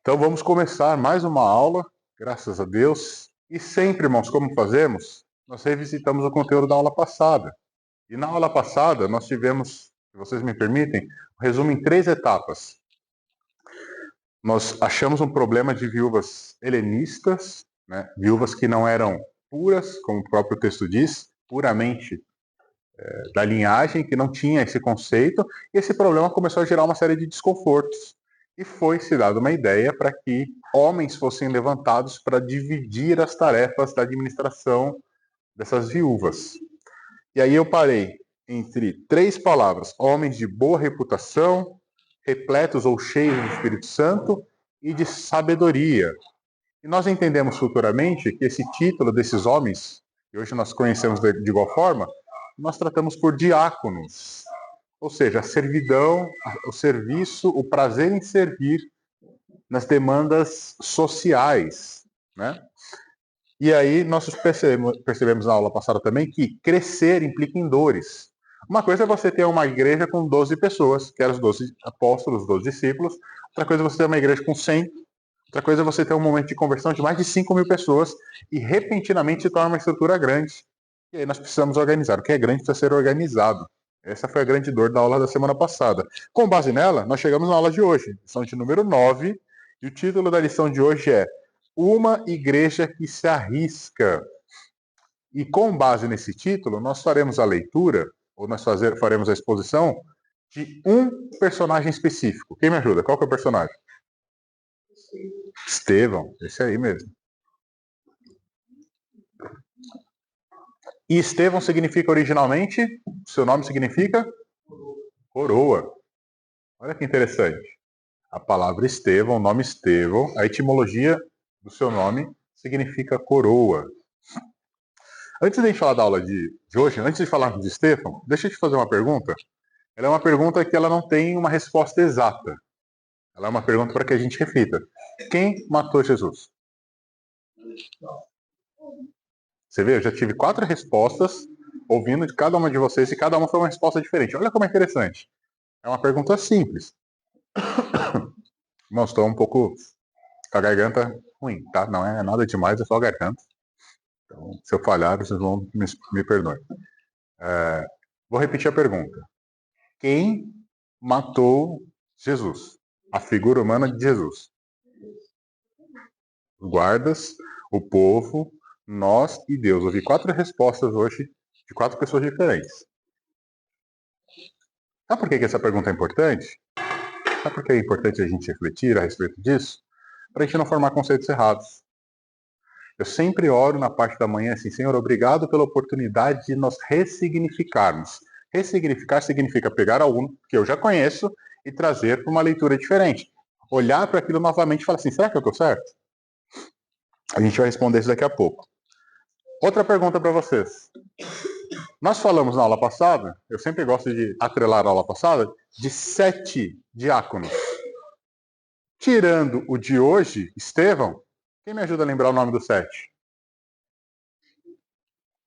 Então vamos começar mais uma aula, graças a Deus. E sempre, irmãos, como fazemos, nós revisitamos o conteúdo da aula passada. E na aula passada nós tivemos, se vocês me permitem, um resumo em 3 etapas. Nós achamos um problema de viúvas helenistas, né? Viúvas que não eram puras, como o próprio texto diz, puramente da linhagem, que não tinha esse conceito, e esse problema começou a gerar uma série de desconfortos. E foi-se dada uma ideia para que homens fossem levantados para dividir as tarefas da administração dessas viúvas. E aí eu parei entre 3 palavras: homens de boa reputação, repletos ou cheios do Espírito Santo e de sabedoria. E nós entendemos futuramente que esse título desses homens, que hoje nós conhecemos de igual forma, nós tratamos por diáconos, ou seja, a servidão, o serviço, o prazer em servir nas demandas sociais, né? E aí nós percebemos na aula passada também que crescer implica em dores. Uma coisa é você ter uma igreja com 12 pessoas, que eram os 12 apóstolos, os 12 discípulos. Outra coisa é você ter uma igreja com 100. Outra coisa é você ter um momento de conversão de mais de 5.000 pessoas e repentinamente se torna uma estrutura grande. E aí nós precisamos organizar. O que é grande precisa ser organizado. Essa foi a grande dor da aula da semana passada. Com base nela, nós chegamos na aula de hoje, lição de número 9, e o título da lição de hoje é Uma Igreja que se Arrisca. E com base nesse título, nós faremos a leitura, ou nós faremos a exposição, de um personagem específico. Quem me ajuda? Qual que é o personagem? Estevão, esse aí mesmo. E Estevão significa originalmente, seu nome significa? Coroa. Olha que interessante. A palavra Estevão, o nome Estevão, a etimologia do seu nome significa coroa. Antes de a gente falar da aula de hoje, antes de falar de Estevão, deixa eu te fazer uma pergunta. Ela é uma pergunta que ela não tem uma resposta exata. Ela é uma pergunta para que a gente reflita. Quem matou Jesus? Você vê, eu já tive 4 respostas, ouvindo de cada uma de vocês, e cada uma foi uma resposta diferente. Olha como é interessante. É uma pergunta simples. Irmãos, estou um pouco com a garganta ruim, tá? Não é nada demais, é só a garganta. Então, se eu falhar, vocês vão me perdoem. Vou repetir a pergunta. Quem matou Jesus? A figura humana de Jesus. Os guardas, o povo, nós e Deus. Ouvi 4 respostas hoje de 4 pessoas diferentes. Sabe por que essa pergunta é importante? Sabe por que é importante a gente refletir a respeito disso? Para a gente não formar conceitos errados. Eu sempre oro na parte da manhã assim, Senhor, obrigado pela oportunidade de nós ressignificarmos. Ressignificar significa pegar algo que eu já conheço e trazer para uma leitura diferente. Olhar para aquilo novamente e falar assim, será que eu estou certo? A gente vai responder isso daqui a pouco. Outra pergunta para vocês. Nós falamos na aula passada, eu sempre gosto de atrelar a aula passada, de 7 diáconos. Tirando o de hoje, Estevão, quem me ajuda a lembrar o nome do 7?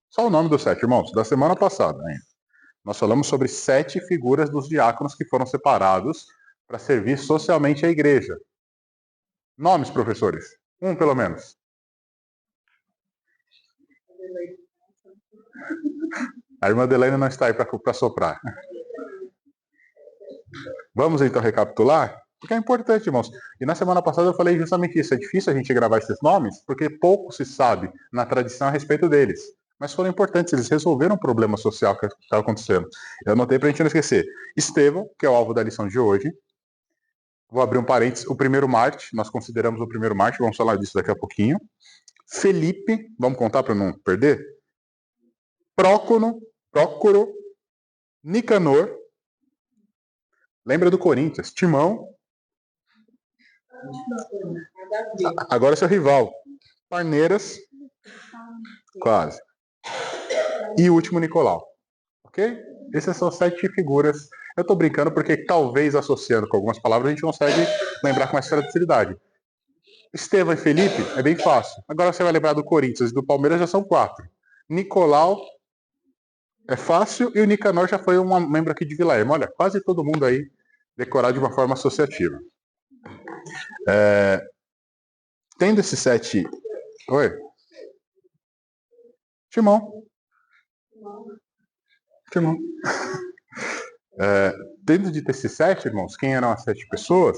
Só o nome do 7, irmãos, da semana passada ainda. Nós falamos sobre 7 figuras dos diáconos que foram separados para servir socialmente a igreja. Nomes, professores? Um, pelo menos. A irmã Adelaine não está aí para soprar. Vamos então recapitular? Porque é importante, irmãos. E na semana passada eu falei justamente isso. É difícil a gente gravar esses nomes, porque pouco se sabe na tradição a respeito deles. Mas foram importantes, eles resolveram um problema social que estava acontecendo. Eu anotei para a gente não esquecer. Estevão, que é o alvo da lição de hoje. Vou abrir um parênteses. O primeiro Marte, nós consideramos o primeiro Marte, vamos falar disso daqui a pouquinho. Felipe, vamos contar para não perder? Prócoro, Nicanor. Lembra do Corinthians? Timão. Agora é seu rival. Parneiras. Quase. E o último, Nicolau. Ok? Essas são 7 figuras. Eu estou brincando porque talvez associando com algumas palavras a gente consegue lembrar com mais facilidade. Estevão e Felipe é bem fácil. Agora você vai lembrar do Corinthians e do Palmeiras, já são 4. Nicolau é fácil e o Nicanor já foi um membro aqui de Vila Ema. Olha, quase todo mundo aí decorado de uma forma associativa. Tendo esses 7... Oi? Timão. Tendo dito esses 7, irmãos, quem eram as 7 pessoas,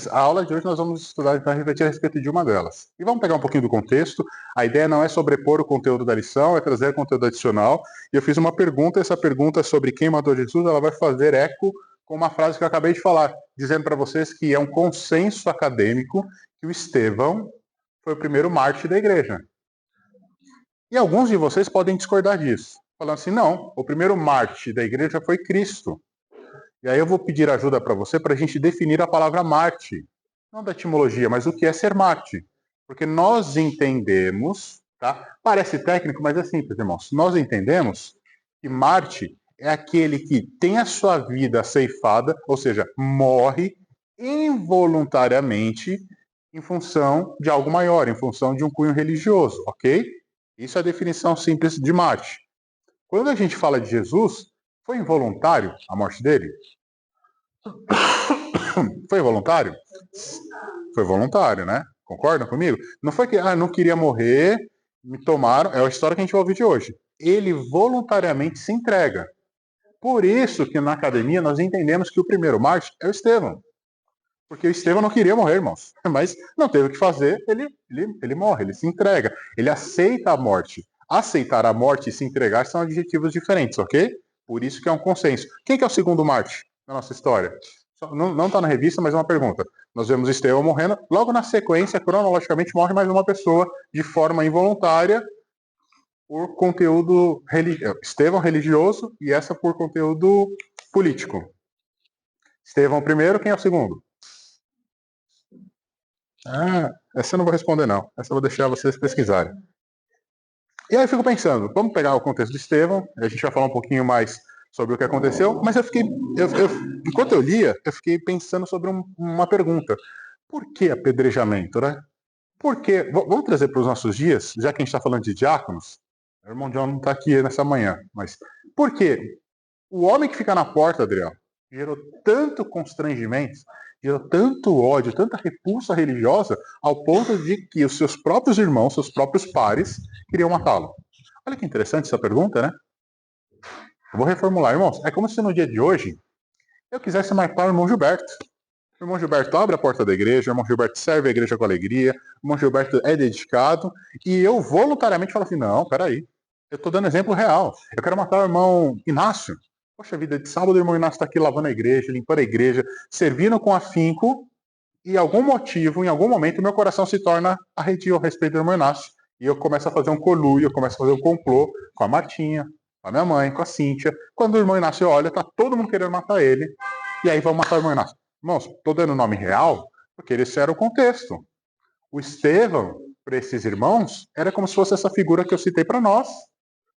a aula de hoje nós vamos estudar, então, refletir a respeito de uma delas. E vamos pegar um pouquinho do contexto. A ideia não é sobrepor o conteúdo da lição, é trazer conteúdo adicional. E eu fiz uma pergunta, essa pergunta sobre quem matou Jesus, ela vai fazer eco com uma frase que eu acabei de falar, dizendo para vocês que é um consenso acadêmico que o Estevão foi o primeiro mártir da igreja. E alguns de vocês podem discordar disso, falando assim, não, o primeiro mártir da igreja foi Cristo. E aí eu vou pedir ajuda para você para a gente definir a palavra mártir. Não da etimologia, mas o que é ser mártir. Porque nós entendemos, tá? Parece técnico, mas é simples, irmãos. Nós entendemos que mártir é aquele que tem a sua vida ceifada, ou seja, morre involuntariamente em função de algo maior, em função de um cunho religioso, ok? Isso é a definição simples de mártir. Quando a gente fala de Jesus, foi involuntário a morte dele? Foi voluntário? Foi voluntário, né? Concordam comigo? Não foi que, não queria morrer, me tomaram. É a história que a gente vai ouvir de hoje. Ele voluntariamente se entrega. Por isso que na academia nós entendemos que o primeiro mártir é o Estevão. Porque o Estevão não queria morrer, irmãos. Mas não teve o que fazer, ele morre, ele se entrega. Ele aceita a morte. Aceitar a morte e se entregar são adjetivos diferentes, ok? Por isso que é um consenso. Quem que é o segundo mártir na nossa história? Não está na revista, mas é uma pergunta. Nós vemos Estevão morrendo. Logo na sequência, cronologicamente, morre mais uma pessoa de forma involuntária por conteúdo religioso. Estevão religioso e essa por conteúdo político. Estevão primeiro, quem é o segundo? Essa eu não vou responder, não. Essa eu vou deixar vocês pesquisarem. E aí eu fico pensando, vamos pegar o contexto de Estevão, a gente vai falar um pouquinho mais sobre o que aconteceu, mas enquanto eu lia, eu fiquei pensando sobre uma pergunta. Por que apedrejamento, né? Por que, vamos trazer para os nossos dias, já que a gente está falando de diáconos, o irmão John não está aqui nessa manhã, mas por que o homem que fica na porta, Adriel, gerou tanto constrangimento, gerou tanto ódio, tanta repulsa religiosa, ao ponto de que os seus próprios irmãos, seus próprios pares, queriam matá-lo? Olha que interessante essa pergunta, né? Eu vou reformular, irmãos. É como se no dia de hoje eu quisesse matar o irmão Gilberto. O irmão Gilberto abre a porta da igreja, o irmão Gilberto serve a igreja com alegria, o irmão Gilberto é dedicado, e eu voluntariamente falo assim, não, peraí, eu estou dando exemplo real. Eu quero matar o irmão Inácio. Poxa vida, de sábado o irmão Inácio está aqui lavando a igreja, limpando a igreja, servindo com afinco, e em algum motivo, em algum momento, meu coração se torna arredio a respeito do irmão Inácio. E eu começo a fazer um conluio, eu começo a fazer um complô com a Martinha, com a minha mãe, com a Cíntia. Quando o irmão Inácio olha, tá todo mundo querendo matar ele. E aí vamos matar o irmão Inácio. Irmãos, estou dando o nome real, porque esse era o contexto. O Estevão, para esses irmãos, era como se fosse essa figura que eu citei para nós.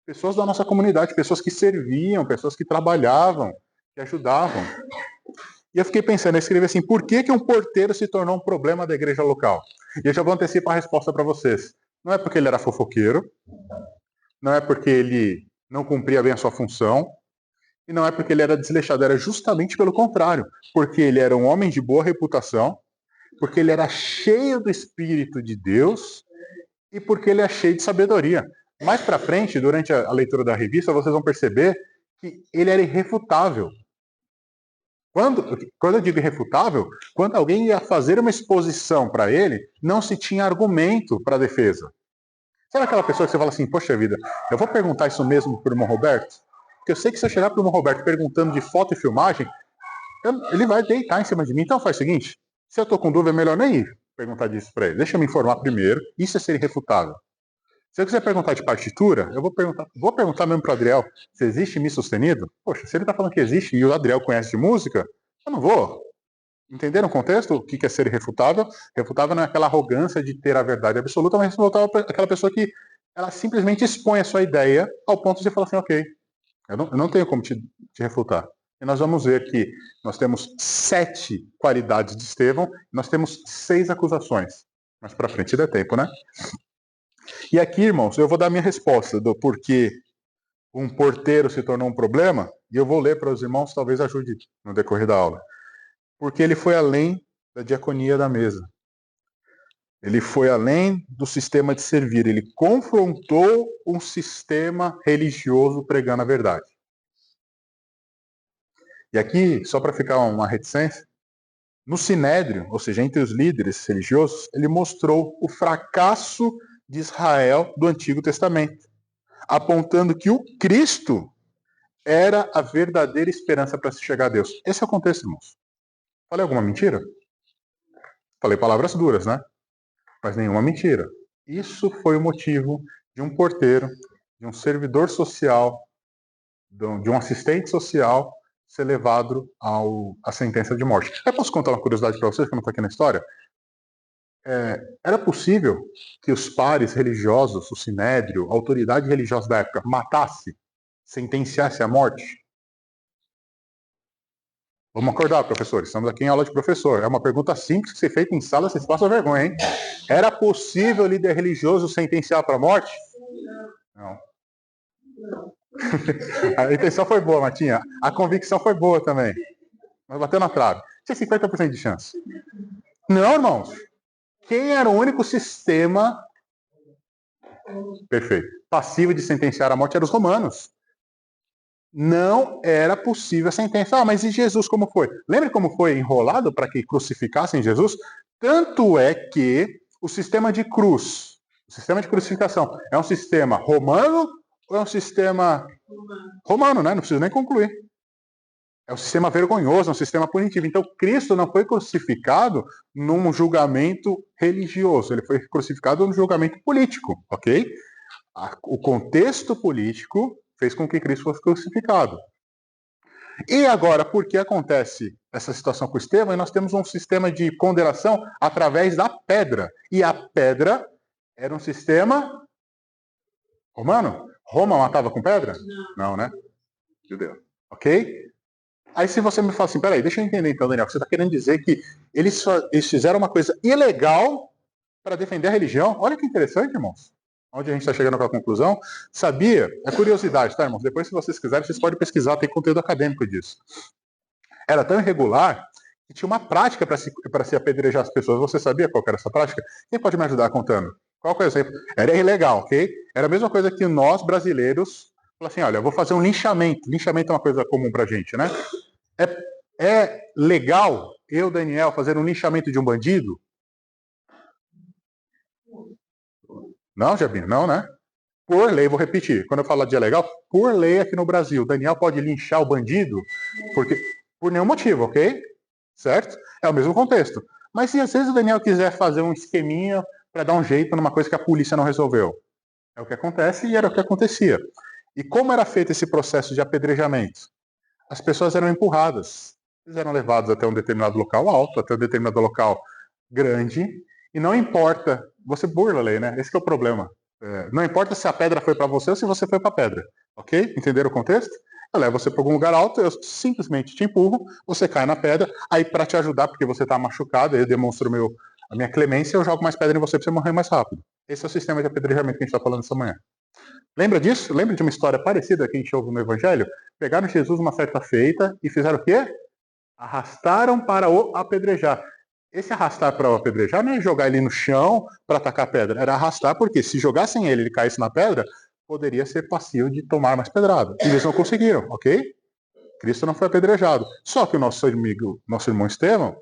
Pessoas da nossa comunidade, pessoas que serviam, pessoas que trabalhavam, que ajudavam. E eu fiquei pensando, eu escrevi assim, por que um porteiro se tornou um problema da igreja local? E eu já vou antecipar a resposta para vocês. Não é porque ele era fofoqueiro, não é porque ele não cumpria bem a sua função, e não é porque ele era desleixado, era justamente pelo contrário, porque ele era um homem de boa reputação, porque ele era cheio do Espírito de Deus e porque ele é cheio de sabedoria. Mais para frente, durante a leitura da revista, vocês vão perceber que ele era irrefutável. Quando eu digo irrefutável, quando alguém ia fazer uma exposição para ele, não se tinha argumento para a defesa. Sabe aquela pessoa que você fala assim, poxa vida, eu vou perguntar isso mesmo para o irmão Roberto? Porque eu sei que se eu chegar para o irmão Roberto perguntando de foto e filmagem, ele vai deitar em cima de mim. Então faz o seguinte, se eu estou com dúvida, é melhor nem ir perguntar disso para ele. Deixa eu me informar primeiro, isso é ser irrefutável. Se eu quiser perguntar de partitura, eu vou perguntar mesmo para o Adriel se existe Mi sustenido. Poxa, se ele está falando que existe e o Adriel conhece de música, eu não vou. Entenderam o contexto? O que é ser irrefutável? Refutável não é aquela arrogância de ter a verdade absoluta, mas refutável é aquela pessoa que ela simplesmente expõe a sua ideia ao ponto de você falar assim, ok, eu não tenho como te refutar. E nós vamos ver que nós temos 7 qualidades de Estevão, nós temos 6 acusações. Mas para frente dá tempo, né? E aqui, irmãos, eu vou dar a minha resposta do porquê um porteiro se tornou um problema, e eu vou ler para os irmãos, talvez ajude no decorrer da aula. Porque ele foi além da diaconia da mesa. Ele foi além do sistema de servir. Ele confrontou um sistema religioso pregando a verdade. E aqui, só para ficar uma reticência, no Sinédrio, ou seja, entre os líderes religiosos, ele mostrou o fracasso de Israel do Antigo Testamento, apontando que o Cristo era a verdadeira esperança para se chegar a Deus. Esse é o contexto, irmãos. Falei alguma mentira? Falei palavras duras, né? Mas nenhuma mentira. Isso foi o motivo de um porteiro, de um servidor social, de um assistente social ser levado à sentença de morte. Eu posso contar uma curiosidade para vocês que não está aqui na história? Era possível que os pares religiosos, o sinédrio, a autoridade religiosa da época, matasse, sentenciasse à morte? Vamos acordar, professores. Estamos aqui em aula de professor. É uma pergunta simples que se feita em sala, vocês passam vergonha, hein? Era possível o líder religioso sentenciar para a morte? Não. A intenção foi boa, Matinha. A convicção foi boa também. Mas bateu na trave. Tinha 50% de chance. Não, irmãos. Quem era o único sistema perfeito, passivo de sentenciar a morte eram os romanos. Não era possível a sentença. Ah, mas e Jesus como foi? Lembra como foi enrolado para que crucificassem Jesus? Tanto é que o sistema de cruz, o sistema de crucificação, é um sistema romano ou é um sistema romano, né? Não preciso nem concluir. É um sistema vergonhoso, é um sistema punitivo. Então, Cristo não foi crucificado num julgamento religioso, ele foi crucificado num julgamento político, ok? O contexto político fez com que Cristo fosse crucificado. E agora, por que acontece essa situação com Estevão? E nós temos um sistema de condenação através da pedra. E a pedra era um sistema romano? Roma matava com pedra? Não, né? Judeu. Ok? Aí se você me fala assim, peraí, deixa eu entender então, Daniel, você está querendo dizer que eles fizeram uma coisa ilegal para defender a religião? Olha que interessante, irmãos. Onde a gente está chegando com a conclusão. Sabia? É curiosidade, tá, irmãos? Depois, se vocês quiserem, vocês podem pesquisar, tem conteúdo acadêmico disso. Era tão irregular que tinha uma prática para se apedrejar as pessoas. Você sabia qual era essa prática? Quem pode me ajudar contando? Qual que é o exemplo? Era ilegal, ok? Era a mesma coisa que nós, brasileiros, falamos assim, olha, eu vou fazer um linchamento. Linchamento é uma coisa comum pra gente, né? É legal eu, Daniel, fazer um linchamento de um bandido? Não, Jabinho, não, né? Por lei, vou repetir, quando eu falo de legal, por lei aqui no Brasil, Daniel pode linchar o bandido porque, por nenhum motivo, ok? Certo? É o mesmo contexto. Mas se às vezes o Daniel quiser fazer um esqueminha para dar um jeito numa coisa que a polícia não resolveu, é o que acontece e era o que acontecia. E como era feito esse processo de apedrejamento? As pessoas eram empurradas, eles eram levados até um determinado local alto, até um determinado local grande, e não importa, você burla a lei, né? Esse que é o problema. Não importa se a pedra foi para você ou se você foi para a pedra, ok? Entenderam o contexto? Eu levo você para algum lugar alto, eu simplesmente te empurro, você cai na pedra, aí para te ajudar, porque você está machucado, eu demonstro a minha clemência, eu jogo mais pedra em você para você morrer mais rápido. Esse é o sistema de apedrejamento que a gente está falando essa manhã. Lembra disso? Lembra de uma história parecida que a gente ouve no Evangelho? Pegaram Jesus uma certa feita e fizeram o quê? Arrastaram para o apedrejar. Esse arrastar para o apedrejar não é jogar ele no chão para atacar a pedra. Era arrastar porque se jogassem ele e ele caísse na pedra, poderia ser passivo de tomar mais pedrada. E eles não conseguiram, ok? Cristo não foi apedrejado. Só que o nosso amigo, nosso irmão Estevão,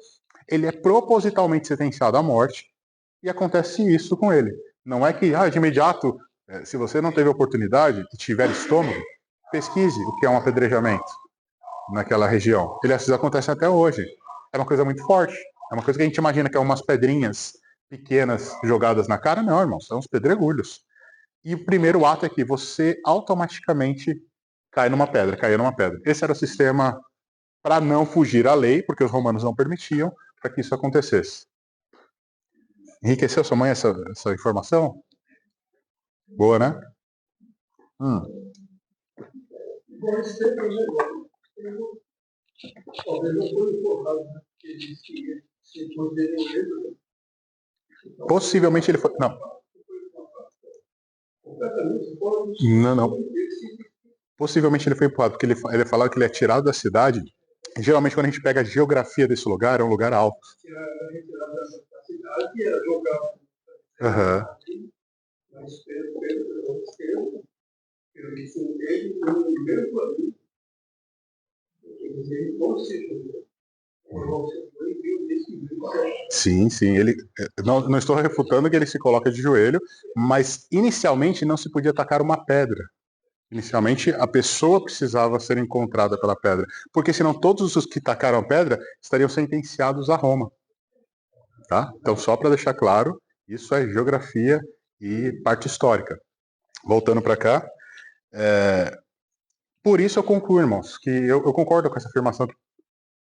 ele é propositalmente sentenciado à morte e acontece isso com ele. Não é que, de imediato, se você não teve oportunidade e tiver estômago, pesquise o que é um apedrejamento naquela região. Eles acontecem até hoje. É uma coisa muito forte. É uma coisa que a gente imagina que é umas pedrinhas pequenas jogadas na cara. Não, irmão, são uns pedregulhos. E o primeiro ato é que você automaticamente caiu numa pedra. Esse era o sistema para não fugir à lei, porque os romanos não permitiam para que isso acontecesse. Enriqueceu sua mãe essa informação? Boa, né? Possivelmente ele foi. Não. Não. Possivelmente ele foi empurrado, porque ele falava que ele é tirado da cidade Geralmente, quando a gente pega a geografia desse lugar, é um lugar alto. Uhum. Sim, sim. Ele, não estou refutando que ele se coloca de joelho, mas inicialmente não se podia atacar uma pedra. Inicialmente, a pessoa precisava ser encontrada pela pedra, porque senão todos os que tacaram a pedra estariam sentenciados a Roma. Tá? Então, só para deixar claro, isso é geografia e parte histórica. Voltando para cá, por isso eu concluo, irmãos, que eu concordo com essa afirmação que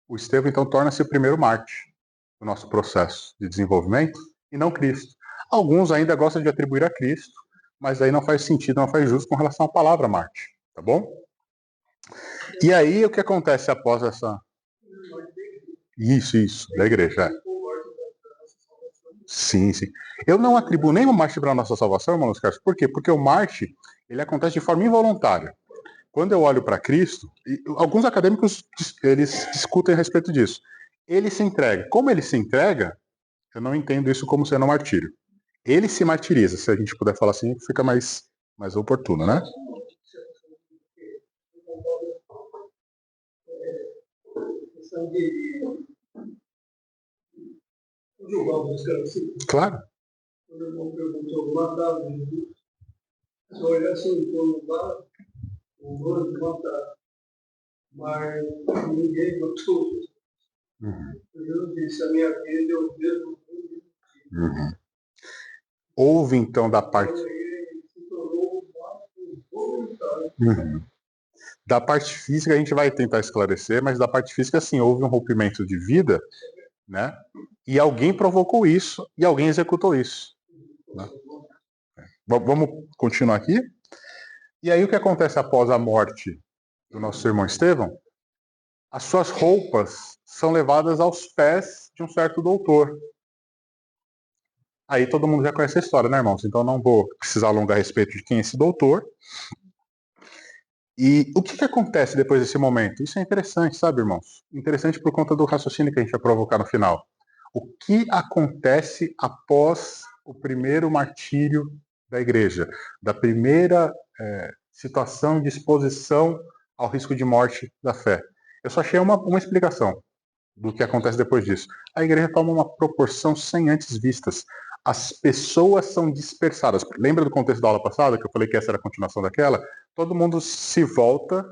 o Estevão, então, torna-se o primeiro mártir do nosso processo de desenvolvimento e não Cristo. Alguns ainda gostam de atribuir a Cristo, mas aí não faz sentido, não faz justo com relação à palavra mártir, tá bom? E aí, o que acontece após essa... Isso, da igreja. Sim, sim. Eu não atribuo nem o Marte para a nossa salvação, irmão Luiz Carlos. Por quê? Porque o Marte, ele acontece de forma involuntária. Quando eu olho para Cristo, e alguns acadêmicos, eles discutem a respeito disso. Ele se entrega. Como ele se entrega, eu não entendo isso como sendo um martírio. Ele se martiriza, se a gente puder falar assim, fica mais oportuno, né? Claro. Quando o irmão perguntou matar Jesus, se olhasse em torno lá, o mano matar, mas ninguém matou. Jesus disse: a minha vida eu mesmo. Houve então da parte. Da parte física a gente vai tentar esclarecer, mas da parte física sim, houve um rompimento de vida, né? E alguém provocou isso e alguém executou isso. Né? Vamos continuar aqui? E aí o que acontece após a morte do nosso irmão Estevão? As suas roupas são levadas aos pés de um certo doutor. Aí todo mundo já conhece a história, né, irmãos? Então não vou precisar alongar a respeito de quem é esse doutor. E o que acontece depois desse momento? Isso é interessante, sabe, irmãos? Interessante por conta do raciocínio que a gente vai provocar no final. O que acontece após o primeiro martírio da igreja? Da primeira situação de exposição ao risco de morte da fé? Eu só achei uma explicação do que acontece depois disso. A igreja toma uma proporção sem antes vistas. As pessoas são dispersadas. Lembra do contexto da aula passada, que eu falei que essa era a continuação daquela? Todo mundo se volta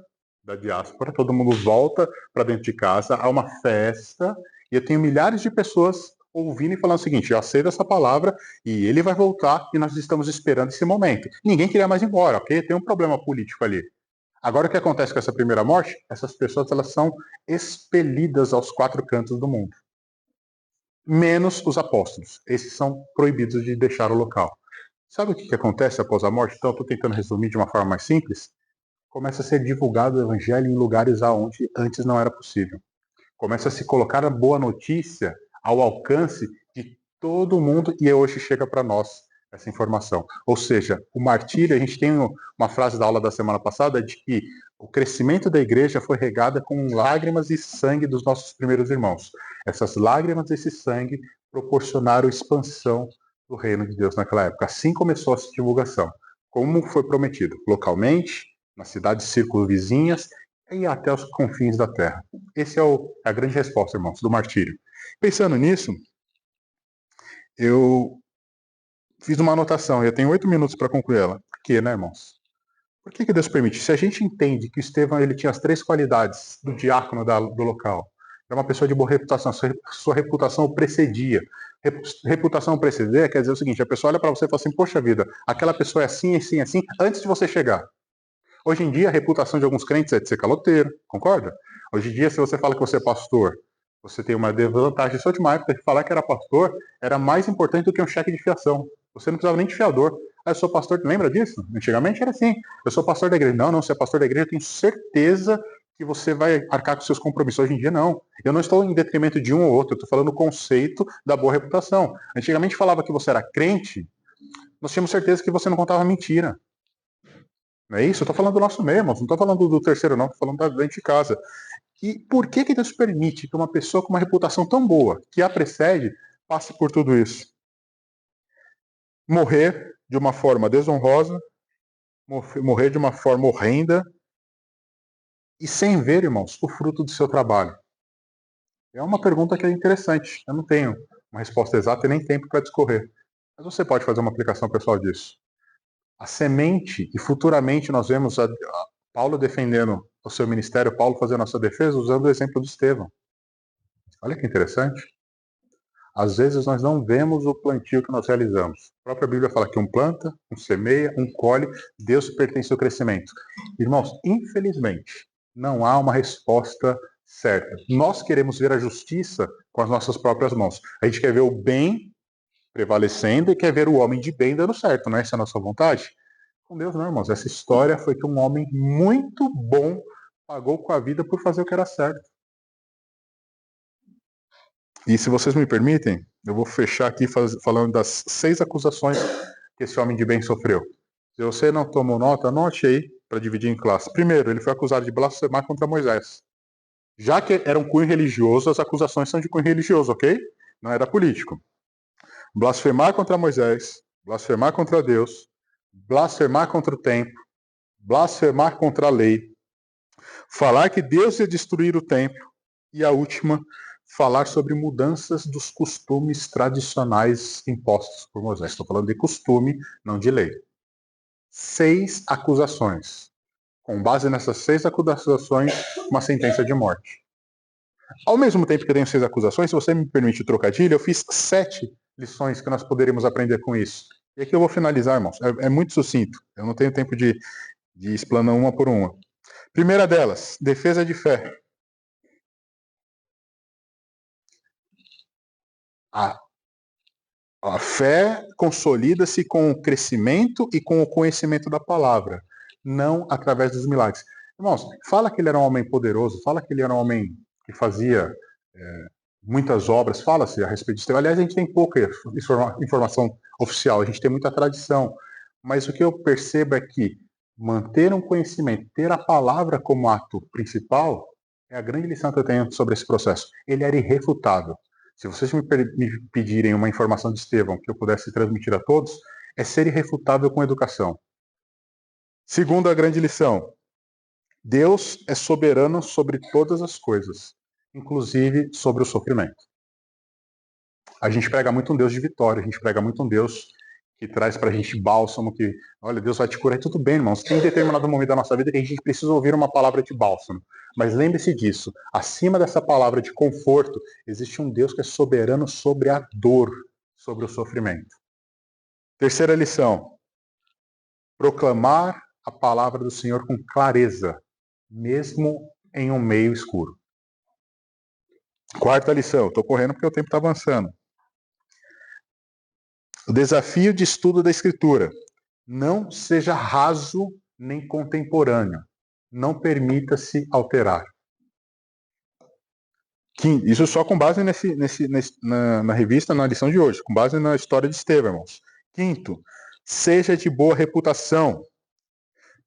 da diáspora, todo mundo volta para dentro de casa, há uma festa, e eu tenho milhares de pessoas ouvindo e falando o seguinte: eu aceito essa palavra e ele vai voltar e nós estamos esperando esse momento. Ninguém queria mais ir embora, ok? Tem um problema político ali. Agora, o que acontece com essa primeira morte? Essas pessoas elas são expelidas aos quatro cantos do mundo. Menos os apóstolos. Esses são proibidos de deixar o local. Sabe o que acontece após a morte? Então, estou tentando resumir de uma forma mais simples. Começa a ser divulgado o evangelho em lugares aonde antes não era possível. Começa a se colocar a boa notícia ao alcance de todo mundo e hoje chega para nós essa informação. Ou seja, o martírio, a gente tem uma frase da aula da semana passada de que o crescimento da igreja foi regada com lágrimas e sangue dos nossos primeiros irmãos. Essas lágrimas e esse sangue proporcionaram expansão do reino de Deus naquela época. Assim começou essa divulgação, como foi prometido, localmente, nas cidades circunvizinhas e até os confins da terra. Essa é a grande resposta, irmãos, do martírio. Pensando nisso, eu fiz uma anotação, eu tenho 8 minutos para concluir ela. Por quê, né, irmãos? Por que Deus permite? Se a gente entende que Estevão ele tinha as 3 qualidades do diácono do local, era uma pessoa de boa reputação, sua reputação o precedia. Reputação preceder quer dizer o seguinte: a pessoa olha para você e fala assim, poxa vida, aquela pessoa é assim, assim, assim, antes de você chegar. Hoje em dia, a reputação de alguns crentes é de ser caloteiro, concorda? Hoje em dia, se você fala que você é pastor, você tem uma desvantagem. Só de uma época que falar que era pastor era mais importante do que um cheque de fiação. Você não precisava nem de fiador. Ah, eu sou pastor, lembra disso? Antigamente era assim. Eu sou pastor da igreja. Não, você é pastor da igreja, eu tenho certeza que você vai arcar com seus compromissos. Hoje em dia, não. Eu não estou em detrimento de um ou outro, eu estou falando o conceito da boa reputação. Antigamente falava que você era crente, nós tínhamos certeza que você não contava mentira. Não é isso? Eu estou falando do nosso meio, irmãos. Não estou falando do terceiro, não. Estou falando da dentro de casa. E por que Deus permite que uma pessoa com uma reputação tão boa, que a precede, passe por tudo isso? Morrer de uma forma desonrosa, morrer de uma forma horrenda, e sem ver, irmãos, o fruto do seu trabalho. É uma pergunta que é interessante. Eu não tenho uma resposta exata e nem tempo para discorrer. Mas você pode fazer uma aplicação pessoal disso. A semente, e futuramente nós vemos Paulo defendendo o seu ministério, Paulo fazendo a sua defesa, usando o exemplo de Estevão. Olha que interessante. Às vezes nós não vemos o plantio que nós realizamos. A própria Bíblia fala que um planta, um semeia, um colhe, Deus pertence ao crescimento. Irmãos, infelizmente, não há uma resposta certa. Nós queremos ver a justiça com as nossas próprias mãos. A gente quer ver o bem prevalecendo e quer ver o homem de bem dando certo, não é essa a nossa vontade? Com Deus não, irmãos. Essa história foi que um homem muito bom pagou com a vida por fazer o que era certo. E se vocês me permitem, eu vou fechar aqui falando das 6 acusações que esse homem de bem sofreu. Se você não tomou nota, anote aí para dividir em classe. Primeiro, ele foi acusado de blasfemar contra Moisés. Já que era um cunho religioso, as acusações são de cunho religioso, ok? Não era político. Blasfemar contra Moisés, blasfemar contra Deus, blasfemar contra o templo, blasfemar contra a lei, falar que Deus ia destruir o templo, e a última, falar sobre mudanças dos costumes tradicionais impostos por Moisés. Estou falando de costume, não de lei. 6 acusações. Com base nessas 6 acusações, uma sentença de morte. Ao mesmo tempo que eu tenho 6 acusações, se você me permite o trocadilho, eu fiz 7 lições que nós poderíamos aprender com isso. E aqui eu vou finalizar, irmãos. É muito sucinto. Eu não tenho tempo de explanar uma por uma. Primeira delas, defesa de fé. A fé consolida-se com o crescimento e com o conhecimento da palavra, não através dos milagres. Irmãos, fala que ele era um homem poderoso, fala que ele era um homem que fazia muitas obras, fala-se a respeito disso. Aliás, a gente tem pouca informação oficial, a gente tem muita tradição, mas o que eu percebo é que manter um conhecimento, ter a palavra como ato principal, é a grande lição que eu tenho sobre esse processo. Ele era irrefutável. Se vocês me pedirem uma informação de Estevão que eu pudesse transmitir a todos, é ser irrefutável com educação. Segunda grande lição: Deus é soberano sobre todas as coisas, inclusive sobre o sofrimento. A gente prega muito um Deus de vitória, a gente prega muito um Deus que traz pra gente bálsamo, que, olha, Deus vai te curar. E tudo bem, irmãos, tem determinado momento da nossa vida que a gente precisa ouvir uma palavra de bálsamo. Mas lembre-se disso, acima dessa palavra de conforto, existe um Deus que é soberano sobre a dor, sobre o sofrimento. Terceira lição: proclamar a palavra do Senhor com clareza, mesmo em um meio escuro. Quarta lição, estou correndo porque o tempo está avançando. O desafio de estudo da Escritura: não seja raso nem contemporâneo. Não permita-se alterar. Isso só com base na revista, na lição de hoje, com base na história de Estevão, irmãos. Quinto, seja de boa reputação.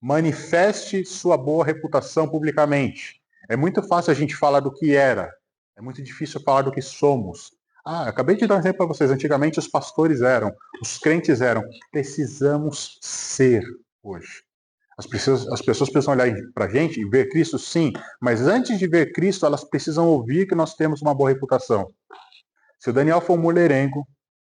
Manifeste sua boa reputação publicamente. É muito fácil a gente falar do que era. É muito difícil falar do que somos. Acabei de dar um exemplo para vocês. Antigamente os pastores eram, os crentes eram. Precisamos ser hoje. As pessoas precisam olhar para a gente e ver Cristo, sim, mas antes de ver Cristo, elas precisam ouvir que nós temos uma boa reputação. Se o Daniel for um mulherengo,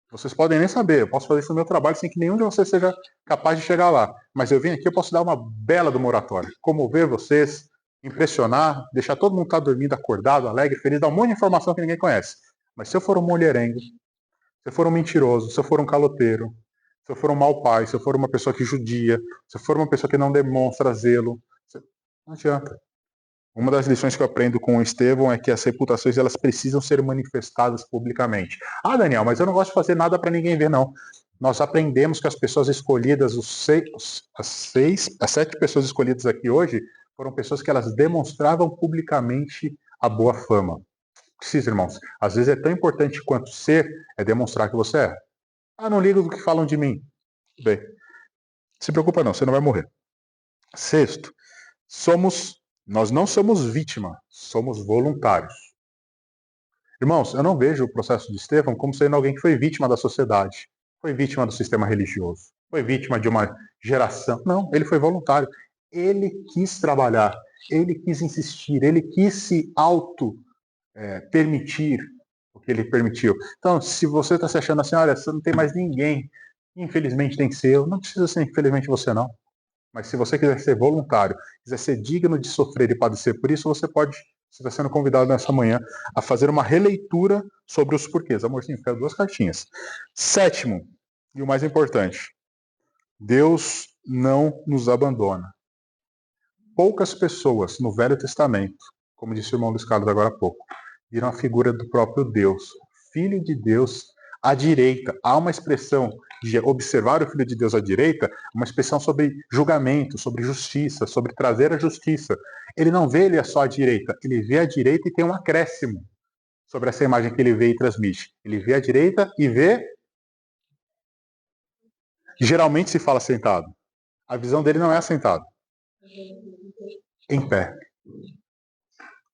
vocês podem nem saber, eu posso fazer isso no meu trabalho sem que nenhum de vocês seja capaz de chegar lá. Mas eu vim aqui, eu posso dar uma bela do moratório, comover vocês, impressionar, deixar todo mundo estar dormindo, acordado, alegre, feliz, dar um monte de informação que ninguém conhece. Mas se eu for um mulherengo, se eu for um mentiroso, se eu for um caloteiro, se eu for um mau pai, se eu for uma pessoa que judia, se eu for uma pessoa que não demonstra zelo, não adianta. Uma das lições que eu aprendo com o Estevão é que as reputações elas precisam ser manifestadas publicamente. Daniel, mas eu não gosto de fazer nada para ninguém ver, não. Nós aprendemos que as pessoas escolhidas, as 7 pessoas escolhidas aqui hoje, foram pessoas que elas demonstravam publicamente a boa fama. Precisa, irmãos. Às vezes é tão importante quanto ser, é demonstrar que você é. Não ligo do que falam de mim. Bem, se preocupa não, você não vai morrer. Sexto, somos Nós não somos vítima, somos voluntários. Irmãos, eu não vejo o processo de Estevão como sendo alguém que foi vítima da sociedade, foi vítima do sistema religioso, foi vítima de uma geração. Não, ele foi voluntário. Ele quis trabalhar, ele quis insistir, ele quis se permitir o que ele permitiu. Então, se você está se achando assim, olha, você não tem mais ninguém, infelizmente tem que ser eu, não precisa ser infelizmente você não. Mas se você quiser ser voluntário, quiser ser digno de sofrer e padecer por isso, você está sendo convidado nessa manhã a fazer uma releitura sobre os porquês. Amorzinho, quero 2 cartinhas. 7º, e o mais importante, Deus não nos abandona. Poucas pessoas no Velho Testamento, como disse o irmão Luiz Carlos agora há pouco, viram a figura do próprio Deus, Filho de Deus à direita. Há uma expressão de observar o Filho de Deus à direita, uma expressão sobre julgamento, sobre justiça, sobre trazer a justiça. Ele não vê ele só à direita, ele vê à direita e tem um acréscimo sobre essa imagem que ele vê e transmite. Ele vê à direita e vê... Geralmente se fala sentado. A visão dele não é assentado. Em pé.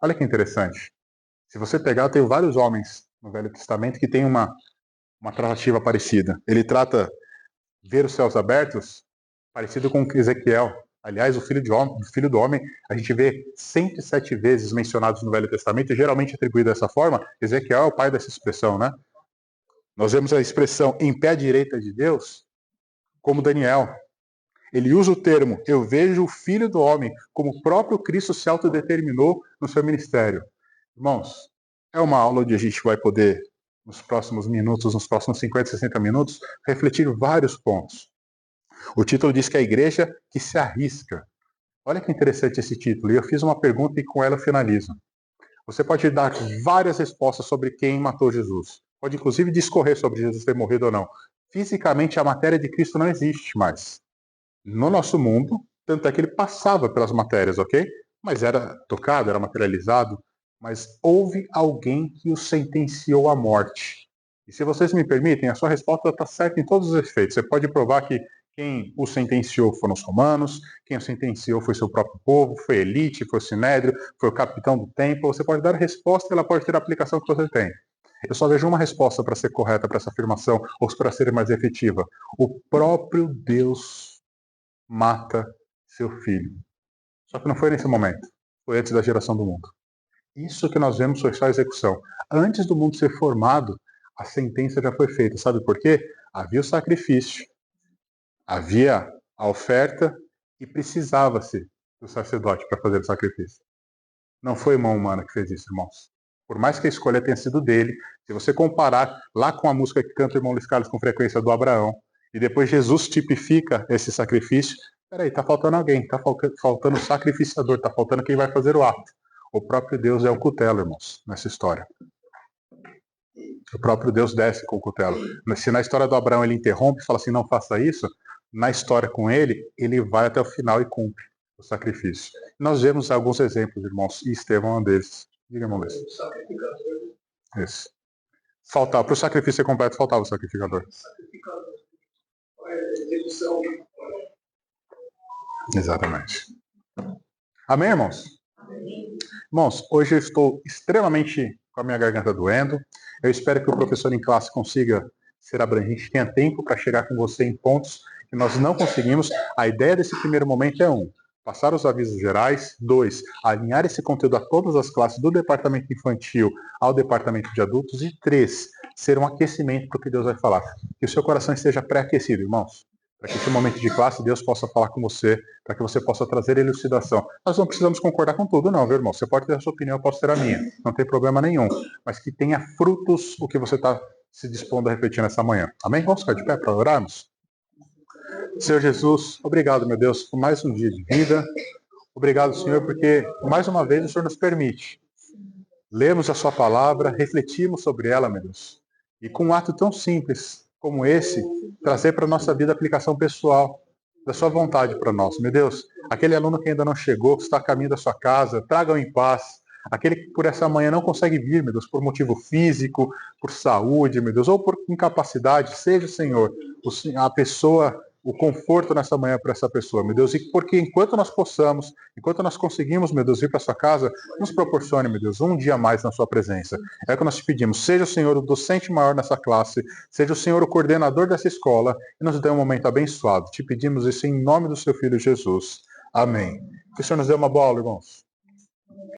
Olha que interessante. Se você pegar, eu tenho vários homens no Velho Testamento que têm uma tratativa parecida. Ele trata ver os céus abertos parecido com Ezequiel. Aliás, o filho do homem, a gente vê 107 vezes mencionados no Velho Testamento, e geralmente atribuído dessa forma. Ezequiel é o pai dessa expressão, né? Nós vemos a expressão em pé à direita de Deus, como Daniel. Ele usa o termo, eu vejo o Filho do Homem, como o próprio Cristo se autodeterminou no seu ministério. Irmãos, é uma aula onde a gente vai poder, nos próximos minutos, nos próximos 50, 60 minutos, refletir vários pontos. O título diz que é a igreja que se arrisca. Olha que interessante esse título. E eu fiz uma pergunta e com ela eu finalizo. Você pode dar várias respostas sobre quem matou Jesus. Pode inclusive discorrer sobre Jesus ter morrido ou não. Fisicamente, a matéria de Cristo não existe mais no nosso mundo, tanto é que ele passava pelas matérias, ok? Mas era tocado, era materializado, mas houve alguém que o sentenciou à morte. E se vocês me permitem, a sua resposta está certa em todos os efeitos. Você pode provar que quem o sentenciou foram os romanos, quem o sentenciou foi seu próprio povo, foi a elite, foi o sinédrio, foi o capitão do templo. Você pode dar a resposta e ela pode ter a aplicação que você tem. Eu só vejo uma resposta para ser correta para essa afirmação, ou para ser mais efetiva. O próprio Deus mata seu filho. Só que não foi nesse momento. Foi antes da geração do mundo. Isso que nós vemos foi só a execução. Antes do mundo ser formado, a sentença já foi feita. Sabe por quê? Havia o sacrifício, havia a oferta e precisava-se do sacerdote para fazer o sacrifício. Não foi mão humana que fez isso, irmãos. Por mais que a escolha tenha sido dele, se você comparar lá com a música que canta o irmão Luiz Carlos com frequência do Abraão, e depois Jesus tipifica esse sacrifício, peraí, tá faltando alguém, tá faltando o sacrificiador, tá faltando quem vai fazer o ato. O próprio Deus é o cutelo, irmãos, nessa história. O próprio Deus desce com o cutelo. Se na história do Abraão ele interrompe e fala assim, não faça isso, na história com ele, ele vai até o final e cumpre o sacrifício. Nós vemos alguns exemplos, irmãos, e Estevão é um deles. Diga, irmão Luiz. Isso. Faltava, para o sacrifício ser completo, faltava o sacrificador. Exatamente. Amém, irmãos? Irmãos, hoje eu estou extremamente com a minha garganta doendo. Eu espero que o professor em classe consiga ser abrangente, tenha tempo para chegar com você em pontos que nós não conseguimos. A ideia desse primeiro momento é passar os avisos gerais. 2, alinhar esse conteúdo a todas as classes do departamento infantil ao departamento de adultos. E 3, ser um aquecimento para o que Deus vai falar. Que o seu coração esteja pré-aquecido, irmãos. Para que esse momento de classe Deus possa falar com você, para que você possa trazer elucidação. Nós não precisamos concordar com tudo, não, viu, irmão? Você pode ter a sua opinião, eu posso ter a minha. Não tem problema nenhum. Mas que tenha frutos o que você está se dispondo a refletir nessa manhã. Amém? Vamos ficar de pé para orarmos? Senhor Jesus, obrigado, meu Deus, por mais um dia de vida. Obrigado, Senhor, porque mais uma vez o Senhor nos permite lermos a sua palavra, refletirmos sobre ela, meu Deus. E com um ato tão simples como esse, trazer para a nossa vida a aplicação pessoal da sua vontade para nós. Meu Deus, aquele aluno que ainda não chegou, que está a caminho da sua casa, traga-o em paz. Aquele que por essa manhã não consegue vir, meu Deus, por motivo físico, por saúde, meu Deus, ou por incapacidade, seja, Senhor, a pessoa o conforto nessa manhã para essa pessoa, meu Deus, e porque enquanto nós possamos, enquanto nós conseguimos, meu Deus, ir para sua casa, nos proporcione, meu Deus, um dia mais na sua presença. É o que nós te pedimos. Seja o Senhor o docente maior nessa classe, seja o Senhor o coordenador dessa escola, e nos dê um momento abençoado. Te pedimos isso em nome do seu Filho Jesus. Amém. Que o Senhor nos dê uma boa aula, irmãos.